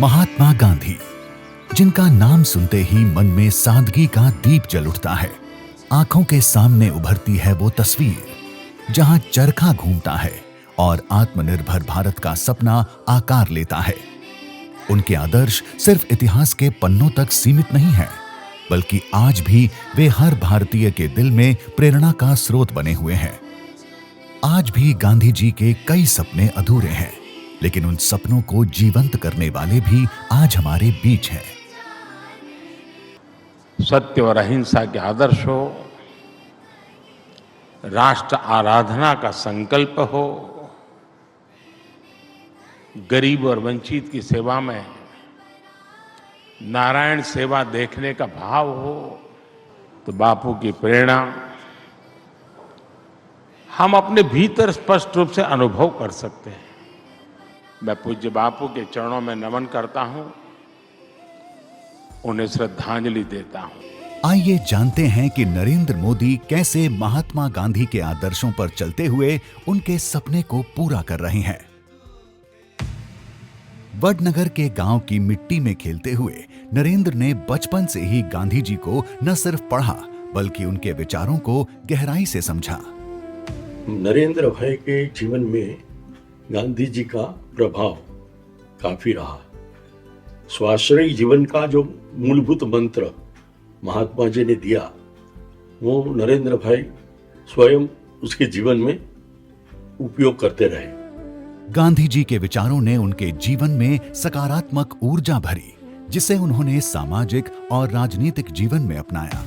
महात्मा गांधी, जिनका नाम सुनते ही मन में सादगी का दीप जल उठता है। आंखों के सामने उभरती है वो तस्वीर जहां चरखा घूमता है और आत्मनिर्भर भारत का सपना आकार लेता है। उनके आदर्श सिर्फ इतिहास के पन्नों तक सीमित नहीं है, बल्कि आज भी वे हर भारतीय के दिल में प्रेरणा का स्रोत बने हुए हैं। आज भी गांधी जी के कई सपने अधूरे हैं, लेकिन उन सपनों को जीवंत करने वाले भी आज हमारे बीच हैं। सत्य और अहिंसा के आदर्श हो, राष्ट्र आराधना का संकल्प हो, गरीब और वंचित की सेवा में नारायण सेवा देखने का भाव हो, तो बापू की प्रेरणा हम अपने भीतर स्पष्ट रूप से अनुभव कर सकते हैं। मैं पूज्य बापू के चरणों में नमन करता हूं, उन्हें श्रद्धांजलि देता हूं। आइए जानते हैं कि नरेंद्र मोदी कैसे महात्मा गांधी के आदर्शों पर चलते हुए उनके सपने को पूरा कर रहे हैं। वडनगर के गांव की मिट्टी में खेलते हुए नरेंद्र ने बचपन से ही गांधी जी को न सिर्फ पढ़ा, बल्कि उनके विचारों को गहराई से समझा। नरेंद्र भाई के जीवन में गांधी जी का प्रभाव काफी रहा। स्वाश्रयी जीवन का जो मूलभूत मंत्र महात्मा जी ने दिया, वो नरेंद्र भाई स्वयं उसके जीवन में उपयोग करते रहे। गांधी जी के विचारों ने उनके जीवन में सकारात्मक ऊर्जा भरी, जिसे उन्होंने सामाजिक और राजनीतिक जीवन में अपनाया।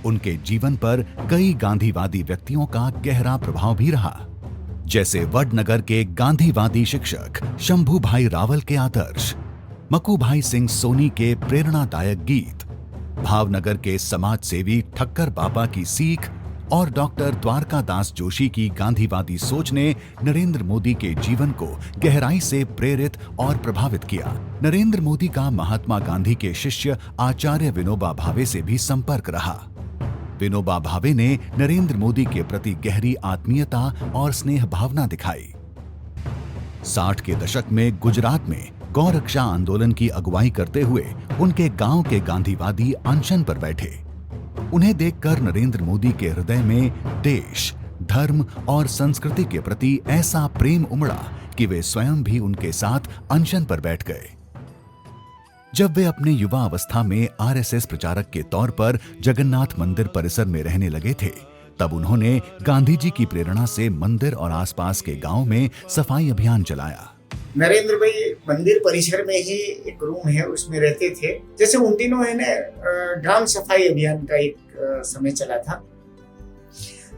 उनके जीवन पर कई गांधीवादी व्यक्तियों का गहरा प्रभाव भी रहा, जैसे वडनगर के गांधीवादी शिक्षक शंभू भाई रावल के आदर्श, मकू भाई सिंह सोनी के प्रेरणादायक गीत, भावनगर के समाज सेवी ठक्कर बाबा की सीख और डॉक्टर द्वारका दास जोशी की गांधीवादी सोच ने नरेंद्र मोदी के जीवन को गहराई से प्रेरित और प्रभावित किया। नरेंद्र मोदी का महात्मा गांधी के शिष्य आचार्य विनोबा भावे से भी संपर्क रहा। विनोबा भावे ने नरेंद्र मोदी के प्रति गहरी आत्मीयता और स्नेह भावना दिखाई। 60 के दशक में गुजरात में गौ रक्षा आंदोलन की अगुवाई करते हुए उनके गांव के गांधीवादी अनशन पर बैठे। उन्हें देखकर नरेंद्र मोदी के हृदय में देश, धर्म और संस्कृति के प्रति ऐसा प्रेम उमड़ा कि वे स्वयं भी उनके साथ अनशन पर बैठ गए। जब वे अपने युवा अवस्था में आरएसएस प्रचारक के तौर पर जगन्नाथ मंदिर परिसर में रहने लगे थे, तब उन्होंने गांधी जी की प्रेरणा से मंदिर और आसपास के गांव में सफाई अभियान चलाया। नरेंद्र भाई मंदिर परिसर में ही एक रूम है, उसमें रहते थे। जैसे उन दिनों है ना, ग्राम सफाई अभियान का एक समय चला था,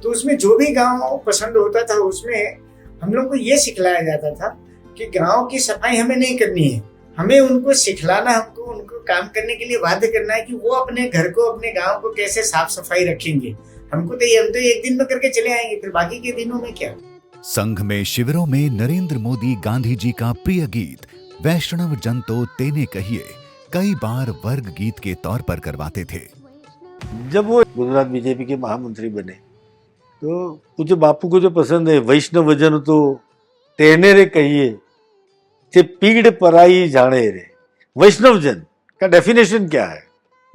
तो उसमें जो भी गांव पसंद होता था, उसमें हम लोग को ये सिखलाया जाता था कि गांव की सफाई हमें नहीं करनी है, हमें उनको सिखलाना, हमको उनको काम करने के लिए बाध्य करना है कि वो अपने घर को, अपने गांव को कैसे साफ सफाई रखेंगे। हम तो एक दिन में करके चले आएंगे, फिर बाकी के दिनों में क्या। संघ में शिविरों में नरेंद्र मोदी गांधी जी का प्रिय गीत वैष्णव जन तो तेने कहिए कई बार वर्ग गीत के तौर पर करवाते थे। जब वो गुजरात बीजेपी के महामंत्री बने, तो मुझे बापू को जो पसंद है, वैष्णव जन तो तेने रे कहिए चे पीड़ पराई जाने रे। वैष्णव जन का डेफिनेशन क्या है,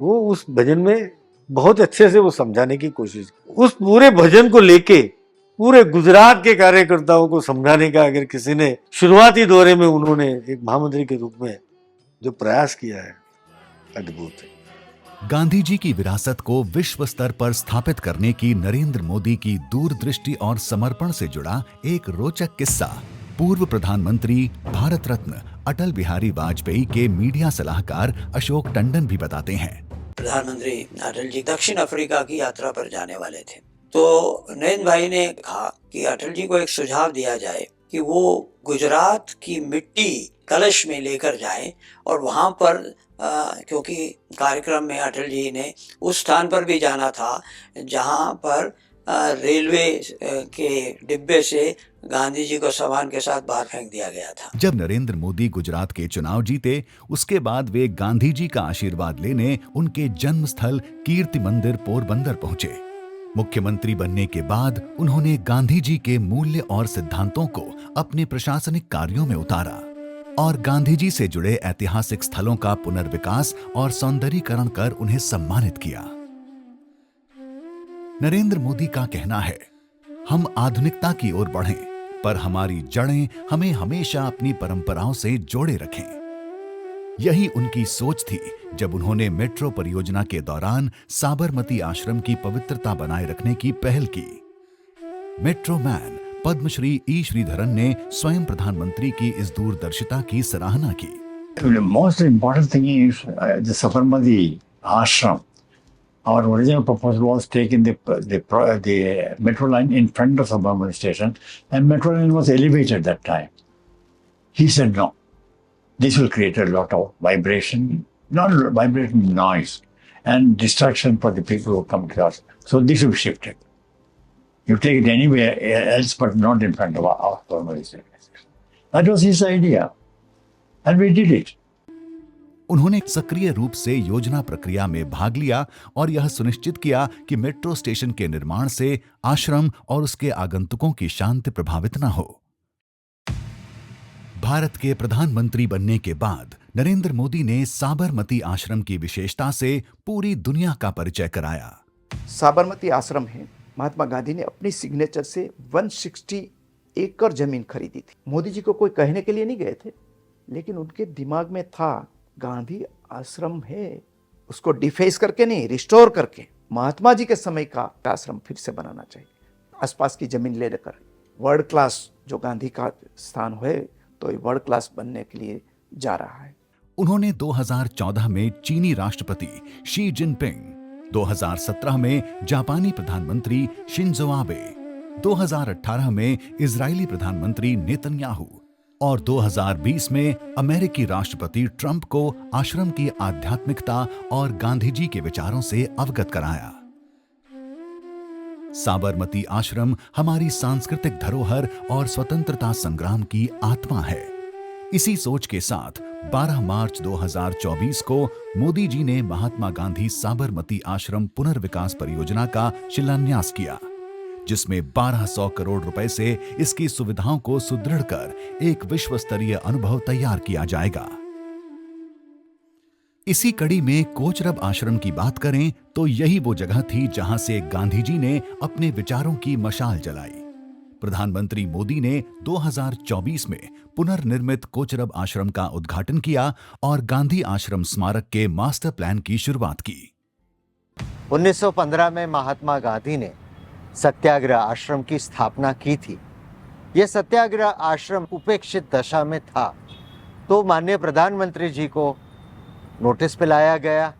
वो उस भजन में बहुत अच्छे से वो समझाने की कोशिश। उस पूरे भजन को लेके पूरे गुजरात के कार्यकर्ताओं को समझाने का अगर किसी ने शुरुआती दौरे में उन्होंने एक महामंत्री के रूप में जो प्रयास किया है, अद्भुत है। गांधी जी की विरासत को विश्व स्तर पर स्थापित करने की नरेंद्र मोदी की दूरदृष्टि और समर्पण से जुड़ा एक रोचक किस्सा पूर्व प्रधानमंत्री भारत रत्न अटल बिहारी वाजपेयी के मीडिया सलाहकार अशोक टंडन भी बताते हैं। प्रधानमंत्री अटल जी दक्षिण अफ्रीका की यात्रा पर जाने वाले थे, तो नरेंद्र भाई ने कहा कि अटल जी को एक सुझाव दिया जाए कि वो गुजरात की मिट्टी कलश में लेकर जाएं और वहां पर क्योंकि कार्यक्रम में अटल जी ने उस स्थान पर भी जाना था जहां पर रेलवे के डिब्बे से गांधी जी को सामान के साथ बाहर फेंक दिया गया था। जब नरेंद्र मोदी गुजरात के चुनाव जीते, उसके बाद वे गांधी जी का आशीर्वाद लेने उनके जन्म स्थल कीर्ति मंदिर पोरबंदर पहुंचे। मुख्यमंत्री बनने के बाद उन्होंने गांधी जी के मूल्य और सिद्धांतों को अपने प्रशासनिक कार्यों में उतारा। और गांधी जी से जुड़े ऐतिहासिक स्थलों का पुनर्विकास और सौंदर्यीकरण कर उन्हें सम्मानित किया। नरेंद्र मोदी का कहना है, हम आधुनिकता की ओर बढ़ें, पर हमारी जड़ें हमें हमेशा अपनी परंपराओं से जोड़े रखें। यही उनकी सोच थी जब उन्होंने मेट्रो परियोजना के दौरान साबरमती आश्रम की पवित्रता बनाए रखने की पहल की। मेट्रो मैन पद्मश्री ई श्रीधरन ने स्वयं प्रधानमंत्री की इस दूरदर्शिता की सराहना की। The most important thing is the Sabarmati ashram. Our original proposal was taking the metro line in front of Sabarmati station, and metro line was elevated that time. He said no. This will create a lot of vibration, not vibration, noise, and distraction for the people who come to us. So this will be shifted. You take it anywhere else, but not in front of our Sabarmati station. That was his idea, and we did it. उन्होंने सक्रिय रूप से योजना प्रक्रिया में भाग लिया और यह सुनिश्चित किया कि मेट्रो स्टेशन के निर्माण से आश्रम और उसके आगंतुकों की शांति प्रभावित न हो। भारत के प्रधानमंत्री बनने के बाद नरेंद्र मोदी ने साबरमती आश्रम की विशेषता से पूरी दुनिया का परिचय कराया। साबरमती आश्रम है, महात्मा गांधी ने अपनी सिग्नेचर से 160 एकड़ जमीन खरीदी थी। मोदी जी को कोई कहने के लिए नहीं गए थे, लेकिन उनके दिमाग में था गांधी आश्रम है, उसको डिफेस करके नहीं, रिस्टोर करके महात्मा जी के समय का आश्रम फिर से बनाना चाहिए। आसपास की जमीन ले लेकर वर्ल्ड क्लास जो गांधी का स्थान है, तो ये वर्ल्ड क्लास बनने के लिए जा रहा है। उन्होंने 2014 में चीनी राष्ट्रपति शी जिनपिंग, 2017 में जापानी प्रधानमंत्री शिंजो आबे, 2018 में इजरायली प्रधानमंत्री नेतन्याहू और 2020 में अमेरिकी राष्ट्रपति ट्रंप को आश्रम की आध्यात्मिकता और गांधी जी के विचारों से अवगत कराया। साबरमती आश्रम हमारी सांस्कृतिक धरोहर और स्वतंत्रता संग्राम की आत्मा है। इसी सोच के साथ 12 मार्च 2024 को मोदी जी ने महात्मा गांधी साबरमती आश्रम पुनर्विकास परियोजना का शिलान्यास किया, जिसमें 1200 करोड़ रुपए से इसकी सुविधाओं को सुदृढ़ कर एक विश्व स्तरीय अनुभव तैयार किया जाएगा। इसी कड़ी में कोचरब आश्रम की बात करें तो यही वो जगह थी जहां से गांधी जी ने अपने विचारों की मशाल जलाई। प्रधानमंत्री मोदी ने 2024 में पुनर्निर्मित कोचरब आश्रम का उद्घाटन किया और गांधी आश्रम स्मारक के मास्टर प्लान की शुरुआत की। 1915 में महात्मा गांधी ने सत्याग्रह आश्रम की स्थापना की थी। यह सत्याग्रह आश्रम उपेक्षित दशा में था, तो माननीय प्रधानमंत्री जी को नोटिस पे लाया गया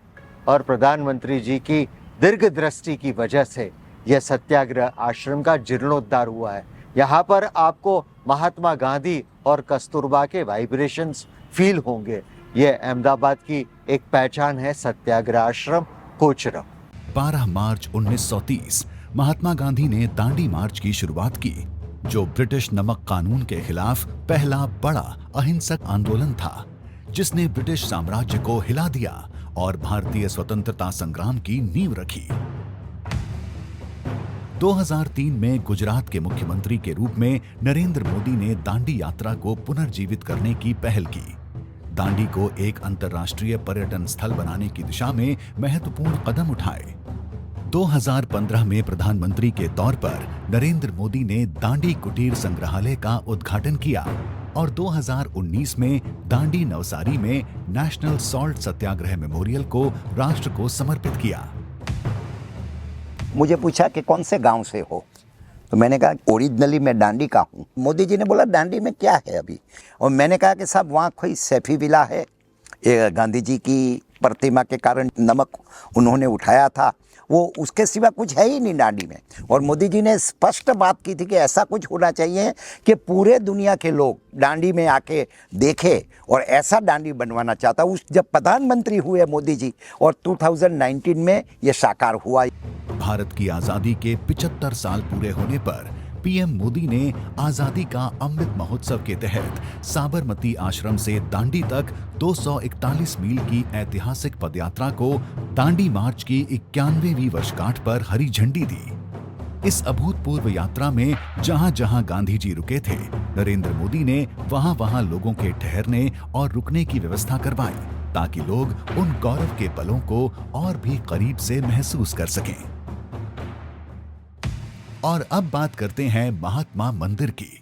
और प्रधानमंत्री जी की दीर्घ दृष्टि की वजह से यह सत्याग्रह आश्रम का जीर्णोद्धार हुआ है। यहाँ पर आपको महात्मा गांधी और कस्तूरबा के वाइब्रेशंस फील होंगे। यह अहमदाबाद की एक पहचान है, सत्याग्रह आश्रम कोचरब। 12 मार्च 1930 महात्मा गांधी ने दांडी मार्च की शुरुआत की, जो ब्रिटिश नमक कानून के खिलाफ पहला बड़ा अहिंसक आंदोलन था, जिसने ब्रिटिश साम्राज्य को हिला दिया और भारतीय स्वतंत्रता संग्राम की नींव रखी। 2003 में गुजरात के मुख्यमंत्री के रूप में नरेंद्र मोदी ने दांडी यात्रा को पुनर्जीवित करने की पहल की। दांडी को एक अंतर्राष्ट्रीय पर्यटन स्थल बनाने की दिशा में महत्वपूर्ण कदम उठाए। 2015 में प्रधानमंत्री के तौर पर नरेंद्र मोदी ने दांडी कुटीर संग्रहालय का उद्घाटन किया और 2019 में दांडी नवसारी में नेशनल सॉल्ट सत्याग्रह मेमोरियल को राष्ट्र को समर्पित किया। मुझे पूछा कि कौन से गांव से हो, तो मैंने कहा ओरिजिनली मैं दांडी का हूँ। मोदी जी ने बोला दांडी में क्या है अभी, और मैंने कहा कि साहब वहाँ कोई सैफी विला है, गांधी जी की प्रतिमा के कारण नमक उन्होंने उठाया था, वो उसके सिवा कुछ है ही नहीं दांडी में। और मोदी जी ने स्पष्ट बात की थी कि ऐसा कुछ होना चाहिए कि पूरे दुनिया के लोग दांडी में आके देखे, और ऐसा दांडी बनवाना चाहता। उस जब प्रधानमंत्री हुए मोदी जी, और 2019 में ये साकार हुआ। भारत की आजादी के 75 साल पूरे होने पर पीएम मोदी ने आजादी का अमृत महोत्सव के तहत साबरमती आश्रम से दांडी तक 241 मील की ऐतिहासिक पदयात्रा को दांडी मार्च की 91वीं वर्षगांठ पर हरी झंडी दी। इस अभूतपूर्व यात्रा में जहां जहां गांधी जी रुके थे, नरेंद्र मोदी ने वहां वहां लोगों के ठहरने और रुकने की व्यवस्था करवाई, ताकि लोग उन गौरव के पलों को और भी करीब से महसूस कर सकें। और अब बात करते हैं महात्मा मंदिर की।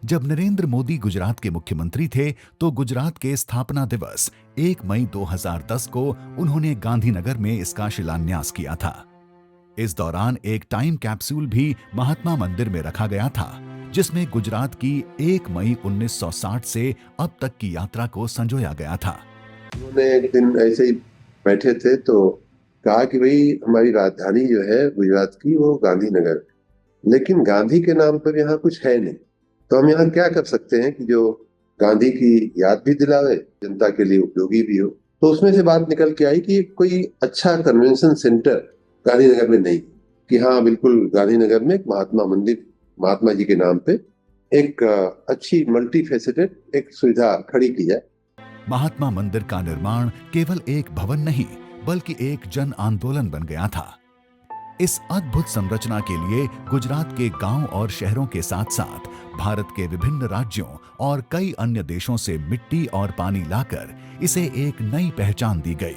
जब नरेंद्र मोदी गुजरात के मुख्यमंत्री थे, तो गुजरात के स्थापना दिवस 1 मई 2010 को उन्होंने गांधीनगर में इसका शिलान्यास किया था। इस दौरान एक टाइम कैप्सूल भी महात्मा मंदिर में रखा गया था, जिसमें गुजरात की 1 मई 1960 से अब तक की यात्रा को संजोया गया था। उन्होंने एक दिन ऐसे ही बैठे थे तो कहा कि भाई हमारी राजधानी जो है गुजरात की वो गांधीनगर, लेकिन गांधी के नाम पर यहाँ कुछ है नहीं, तो हम यहाँ क्या कर सकते हैं कि जो गांधी की याद भी दिलावे, जनता के लिए उपयोगी भी हो। तो उसमें से बात निकल के आई कि कोई अच्छा कन्वेंशन सेंटर गांधीनगर में नहीं, कि हाँ बिल्कुल गांधीनगर में एक महात्मा मंदिर महात्मा जी के नाम पे एक अच्छी मल्टी फेसेटेड एक सुविधा खड़ी की जाए। महात्मा मंदिर का निर्माण केवल एक भवन नहीं, बल्कि एक जन आंदोलन बन गया था। इस अद्भुत संरचना के लिए गुजरात के गांव और शहरों के साथ साथ भारत के विभिन्न राज्यों और कई अन्य देशों से मिट्टी और पानी लाकर इसे एक नई पहचान दी गई।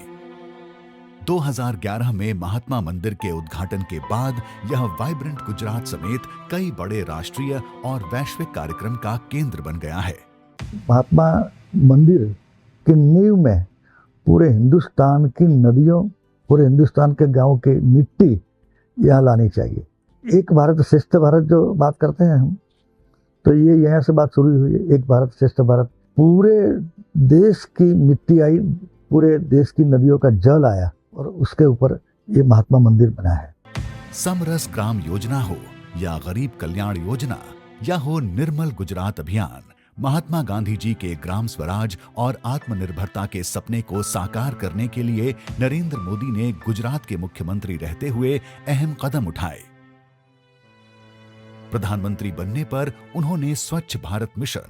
2011 में महात्मा मंदिर के उद्घाटन के बाद यह वाइब्रेंट गुजरात समेत कई बड़े राष्ट्रीय और वैश्विक कार्यक्रम का केंद्र बन गया है। महात्मा मंदिर की नींव में पूरे हिंदुस्तान की नदियों, पूरे हिंदुस्तान के गांव की मिट्टी यहाँ लानी चाहिए। एक भारत श्रेष्ठ भारत जो बात करते हैं हम, तो ये यहाँ से बात शुरू हुई है। एक भारत श्रेष्ठ भारत, पूरे देश की मिट्टी आई, पूरे देश की नदियों का जल आया और उसके ऊपर ये महात्मा मंदिर बना है। समरस ग्राम योजना हो या गरीब कल्याण योजना या हो निर्मल गुजरात अभियान, महात्मा गांधी जी के ग्राम स्वराज और आत्मनिर्भरता के सपने को साकार करने के लिए नरेंद्र मोदी ने गुजरात के मुख्यमंत्री रहते हुए अहम कदम उठाए। प्रधानमंत्री बनने पर उन्होंने स्वच्छ भारत मिशन,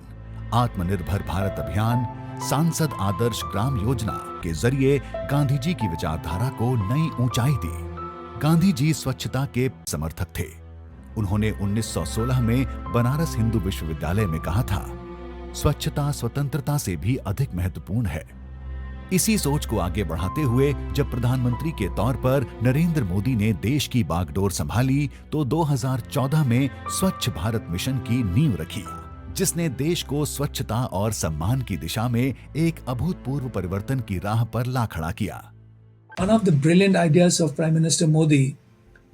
आत्मनिर्भर भारत अभियान, सांसद आदर्श ग्राम योजना के जरिए गांधी जी की विचारधारा को नई ऊंचाई दी। गांधी जी स्वच्छता के समर्थक थे। उन्होंने 1916 में बनारस हिंदू विश्वविद्यालय में कहा था, स्वच्छता स्वतंत्रता से भी अधिक महत्वपूर्ण है। इसी सोच को आगे बढ़ाते हुए जब प्रधानमंत्री के तौर पर नरेंद्र मोदी ने देश की बागडोर संभाली, तो 2014 में स्वच्छ भारत मिशन की नींव रखी, जिसने देश को स्वच्छता और सम्मान की दिशा में एक अभूतपूर्व परिवर्तन की राह पर ला खड़ा किया। One of the brilliant ideas of Prime Minister Modi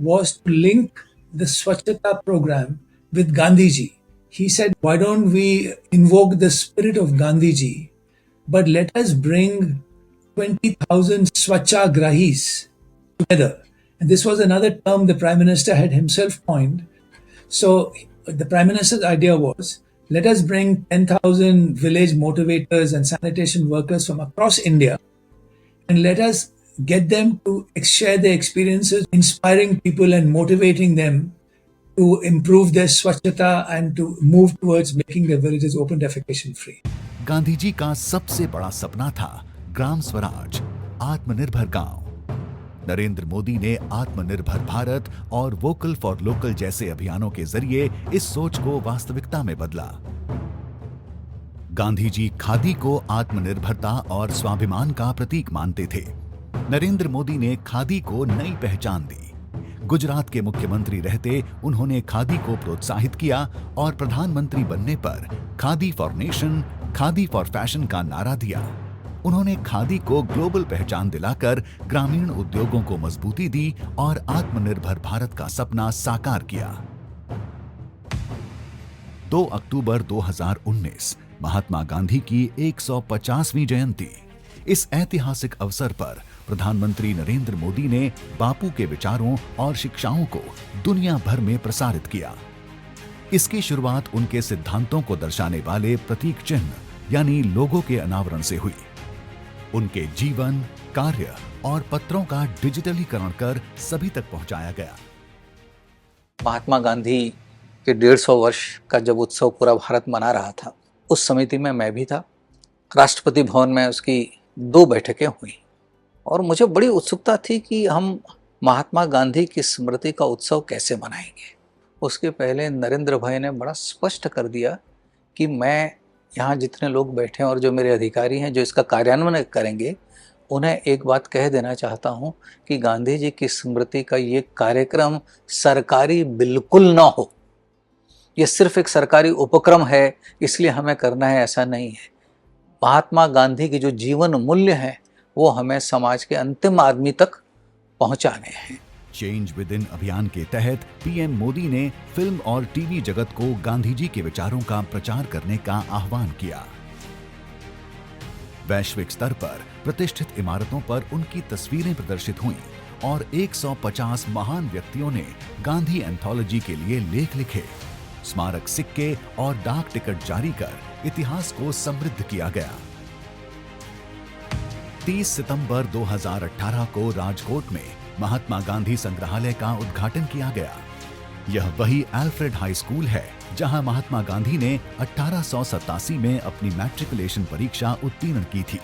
was to link the Swachhata program with Gandhi ji. He said, why don't we invoke the spirit of Gandhi ji, but let us bring 20,000 Swachhagrahis together. And this was another term the Prime Minister had himself coined. So the Prime Minister's idea was, let us bring 10,000 village motivators and sanitation workers from across India, and let us get them to share their experiences, inspiring people and motivating them to improve their swachhata and to move towards making their villages open defecation free. Gandhi ji का सबसे बड़ा सपना था ग्राम स्वराज, आत्मनिर्भर गांव। नरेंद्र मोदी ने आत्मनिर्भर भारत और वोकल फॉर लोकल जैसे अभियानों के जरिए इस सोच को वास्तविकता में बदला। गांधी जी खादी को आत्मनिर्भरता और स्वाभिमान का प्रतीक मानते थे। नरेंद्र मोदी ने खादी को नई पहचान दी। गुजरात के मुख्यमंत्री रहते उन्होंने खादी को प्रोत्साहित किया और प्रधानमंत्री बनने पर khadi for nation, khadi for fashion का नारा दिया। उन्होंने खादी को ग्लोबल पहचान दिलाकर ग्रामीण उद्योगों को मजबूती दी और आत्मनिर्भर भारत का सपना साकार किया। 2 अक्टूबर 2019 महात्मा गांधी की 150वीं जयंती। इस ऐतिहासिक अवसर पर प्रधानमंत्री नरेंद्र मोदी ने बापू के विचारों और शिक्षाओं को दुनिया भर में प्रसारित किया। इसकी शुरुआत उनके सिद्धांतों को दर्शाने वाले प्रतीक चिन्ह यानी लोगो के अनावरण से हुई। उनके जीवन, कार्य और पत्रों का डिजिटलीकरण कर सभी तक पहुंचाया गया। महात्मा गांधी के 150 वर्ष का जब उत्सव पूरा भारत मना रहा था, उस समिति में मैं भी था। राष्ट्रपति भवन में उसकी 2 बैठकें हुई और मुझे बड़ी उत्सुकता थी कि हम महात्मा गांधी की स्मृति का उत्सव कैसे मनाएंगे। उसके पहले नरेंद्र भाई ने बड़ा स्पष्ट कर दिया कि मैं यहाँ जितने लोग बैठे हैं और जो मेरे अधिकारी हैं जो इसका कार्यान्वयन करेंगे, उन्हें एक बात कह देना चाहता हूँ कि गांधी जी की स्मृति का ये कार्यक्रम सरकारी बिल्कुल ना हो। ये सिर्फ एक सरकारी उपक्रम है इसलिए हमें करना है, ऐसा नहीं है। महात्मा गांधी के जो जीवन मूल्य हैं वो हमें समाज के अंतिम आदमी तक पहुंचाने हैं। चेंज विद इन अभियान के तहत पीएम मोदी ने फिल्म और टीवी जगत को गांधी जी के विचारों का प्रचार करने का आह्वान किया। वैश्विक स्तर पर प्रतिष्ठित इमारतों पर उनकी तस्वीरें प्रदर्शित हुईं और 150 महान व्यक्तियों ने गांधी एंथोलॉजी के लिए लेख लिखे। स्मारक सिक्के और डाक टिकट जारी कर इतिहास को समृद्ध किया गया। 30 सितंबर 2018 को राजकोट में महात्मा गांधी संग्रहालय का उद्घाटन किया गया। यह वही अल्फ्रेड हाई स्कूल है जहां महात्मा गांधी ने 1887 में अपनी मैट्रिकुलेशन परीक्षा उत्तीर्ण की थी।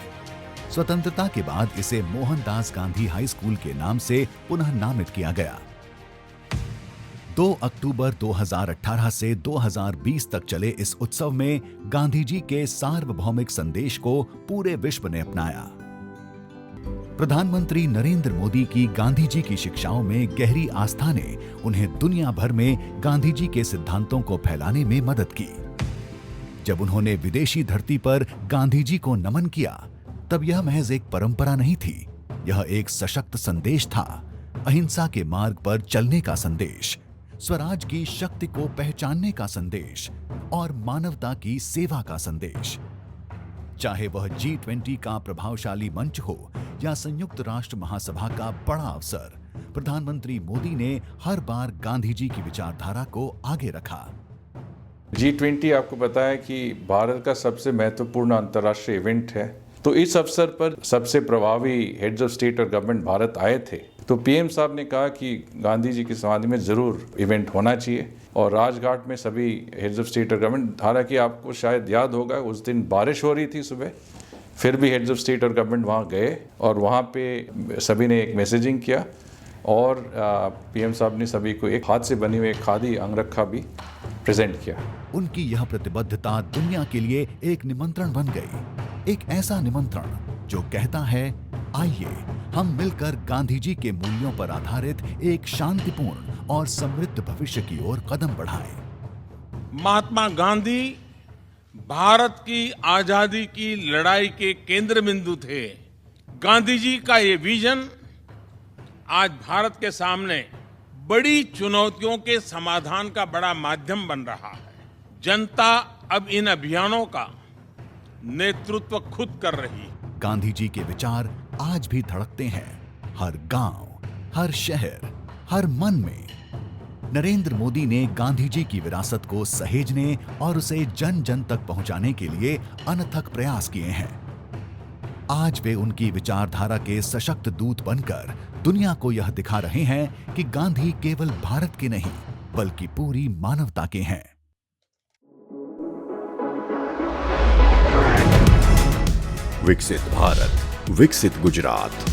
स्वतंत्रता के बाद इसे मोहनदास गांधी हाई स्कूल के नाम से पुनः नामित किया गया। 2 अक्टूबर 2018 से 2020 तक चले इस उत्सव में गांधी जी के सार्वभौमिक संदेश को पूरे विश्व ने अपनाया। प्रधानमंत्री नरेंद्र मोदी की गांधी जी की शिक्षाओं में गहरी आस्था ने उन्हें दुनिया भर में गांधी जी के सिद्धांतों को फैलाने में मदद की। जब उन्होंने विदेशी धरती पर गांधी जी को नमन किया, तब यह महज एक परंपरा नहीं थी, यह एक सशक्त संदेश था। अहिंसा के मार्ग पर चलने का संदेश, स्वराज की शक्ति को पहचानने का संदेश और मानवता की सेवा का संदेश। चाहे वह G20 का प्रभावशाली मंच हो या संयुक्त राष्ट्र महासभा का बड़ा अवसर, प्रधानमंत्री मोदी ने हर बार गांधी जी की विचारधारा को आगे रखा। G20 आपको पता है कि भारत का सबसे महत्वपूर्ण अंतर्राष्ट्रीय इवेंट है, तो इस अवसर पर सबसे प्रभावी हेड्स ऑफ स्टेट और गवर्नमेंट भारत आए थे। तो पीएम साहब ने कहा कि गांधी जी की समाधि में ज़रूर इवेंट होना चाहिए और राजघाट में सभी हेड्स ऑफ स्टेट और गवर्नमेंट, हालांकि आपको शायद याद होगा उस दिन बारिश हो रही थी सुबह, फिर भी हेड्स ऑफ स्टेट और गवर्नमेंट वहाँ गए और वहाँ पे सभी ने एक मैसेजिंग किया और पीएम साहब ने सभी को एक हाथ से बनी हुई खादी अंगरखा भी प्रेजेंट किया। उनकी यह प्रतिबद्धता दुनिया के लिए एक निमंत्रण बन गई, एक ऐसा निमंत्रण जो कहता है, आइए हम मिलकर गांधी जी के मूल्यों पर आधारित एक शांतिपूर्ण और समृद्ध भविष्य की ओर कदम बढ़ाएं। महात्मा गांधी भारत की आजादी की लड़ाई के केंद्र बिंदु थे। गांधी जी का ये विजन आज भारत के सामने बड़ी चुनौतियों के समाधान का बड़ा माध्यम बन रहा है। जनता अब इन अभियानों का नेतृत्व खुद कर रही है। गांधी जी के विचार आज भी धड़कते हैं, हर गांव, हर शहर, हर मन में। नरेंद्र मोदी ने गांधी जी की विरासत को सहेजने और उसे जन जन तक पहुंचाने के लिए अनथक प्रयास किए हैं। आज वे उनकी विचारधारा के सशक्त दूत बनकर दुनिया को यह दिखा रहे हैं कि गांधी केवल भारत के नहीं बल्कि पूरी मानवता के हैं। विकसित भारत, विकसित गुजरात।